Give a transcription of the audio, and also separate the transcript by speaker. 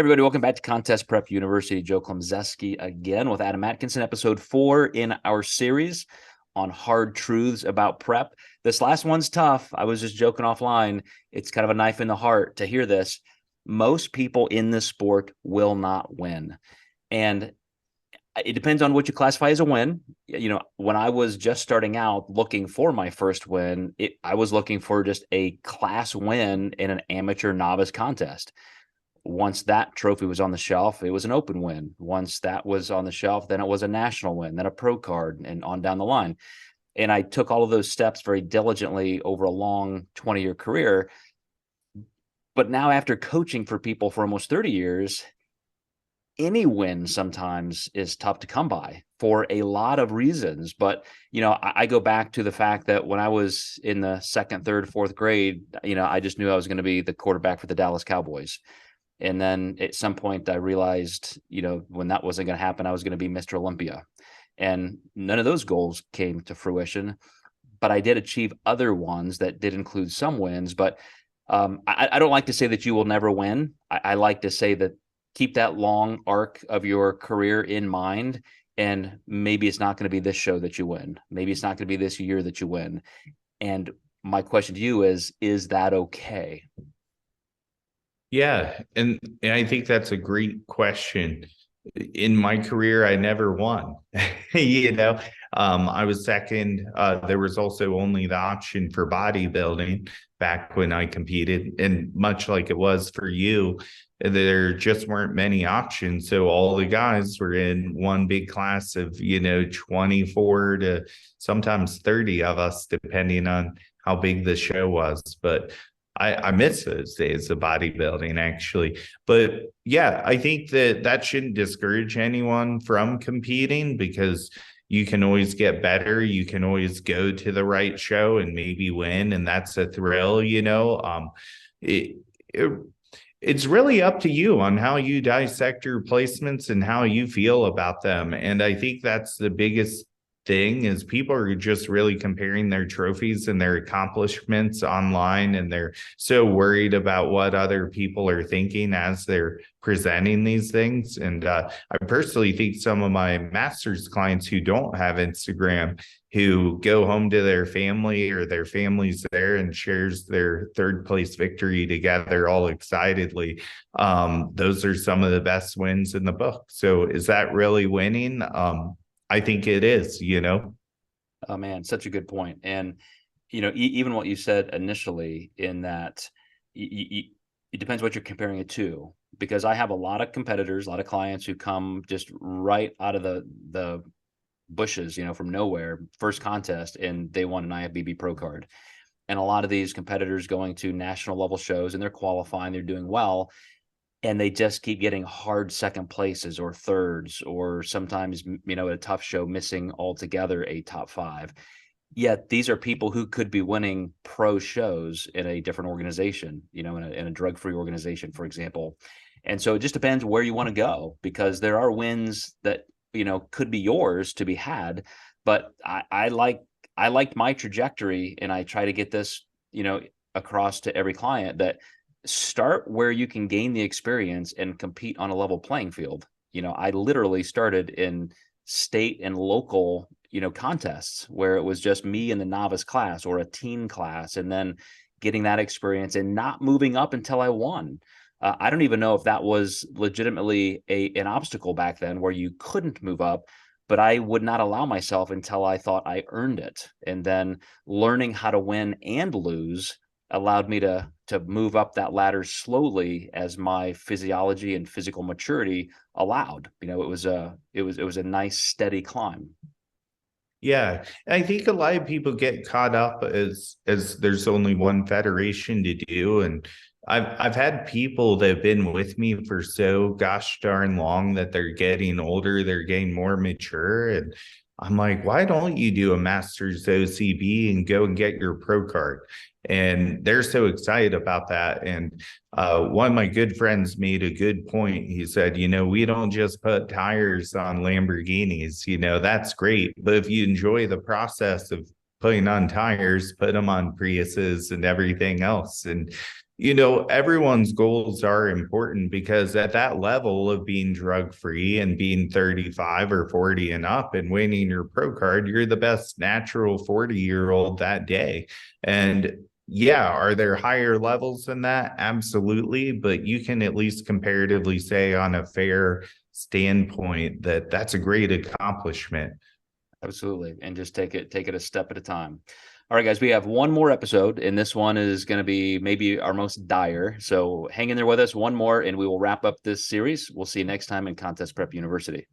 Speaker 1: Everybody, welcome back to Contest Prep University. Joe Klemczewski again with Adam Atkinson, episode 4 in our series on hard truths about prep. This last one's tough. I was just joking offline. It's kind of a knife in the heart to hear this. Most people in this sport will not win. And it depends on what you classify as a win. You know, when I was just starting out looking for my first win, I was looking for just a class win in an amateur novice contest. Once that trophy was on the shelf, it was an open win. Once that was on the shelf, then it was a national win, then a pro card, and on down the line. And I took all of those steps very diligently over a long 20-year career. But now, after coaching for people for almost 30 years, any win sometimes is tough to come by for a lot of reasons. But, you know, I go back to the fact that when I was in the second, third, fourth grade, you know, I just knew I was going to be the quarterback for the Dallas Cowboys. And then at some point I realized, you know, when that wasn't going to happen, I was going to be Mr. Olympia. And none of those goals came to fruition, but I did achieve other ones that did include some wins. But I don't like to say that you will never win. I like to say that keep that long arc of your career in mind. And maybe it's not going to be this show that you win. Maybe it's not going to be this year that you win. And my question to you is that okay?
Speaker 2: Yeah, and I think that's a great question. In my career, I never won. I was second. There was also only the option for bodybuilding back when I competed. And much like it was for you, there just weren't many options. So all the guys were in one big class of, 24 to sometimes 30 of us, depending on how big the show was. But I miss those days of bodybuilding, actually. But yeah, I think that shouldn't discourage anyone from competing, because you can always get better. You can always go to the right show and maybe win. And that's a thrill, it's really up to you on how you dissect your placements and how you feel about them. And I think that's the biggest thing, is people are just really comparing their trophies and their accomplishments online, and they're so worried about what other people are thinking as they're presenting these things. And I personally think some of my master's clients who don't have Instagram, who go home to their family or their family's there and shares their third place victory together all excitedly, those are some of the best wins in the book. So is that really winning? I think it is,
Speaker 1: Oh man, such a good point. And, even what you said initially, in that it depends what you're comparing it to, because I have a lot of competitors, a lot of clients who come just right out of the bushes, from nowhere, first contest, and they won an IFBB pro card. And a lot of these competitors going to national level shows, and they're qualifying, they're doing well, and they just keep getting hard second places or thirds, or sometimes, at a tough show, missing altogether a top 5. Yet these are people who could be winning pro shows in a different organization, in a drug-free organization, for example. And so it just depends where you want to go, because there are wins that, could be yours to be had. But I liked my trajectory, and I try to get this, across to every client, that start where you can gain the experience and compete on a level playing field. I literally started in state and local, contests where it was just me in the novice class or a teen class, and then getting that experience and not moving up until I won. I don't even know if that was legitimately an obstacle back then, where you couldn't move up, but I would not allow myself until I thought I earned it. And then learning how to win and lose allowed me to move up that ladder slowly as my physiology and physical maturity allowed. It was a nice steady climb.
Speaker 2: Yeah, I think a lot of people get caught up as there's only one federation to do. And I've had people that have been with me for so gosh darn long that they're getting older, they're getting more mature. And I'm like, why don't you do a master's OCB and go and get your pro card? And they're so excited about that. And one of my good friends made a good point. He said, we don't just put tires on Lamborghinis, that's great. But if you enjoy the process of putting on tires, put them on Priuses and everything else. And Everyone's goals are important because at that level of being drug free and being 35 or 40 and up and winning your pro card, you're the best natural 40-year-old that day. And yeah, are there higher levels than that? Absolutely. But you can at least comparatively say on a fair standpoint that that's a great accomplishment.
Speaker 1: Absolutely. And just take it a step at a time. All right, guys, we have one more episode, and this one is going to be maybe our most dire. So hang in there with us, one more, and we will wrap up this series. We'll see you next time in Contest Prep University.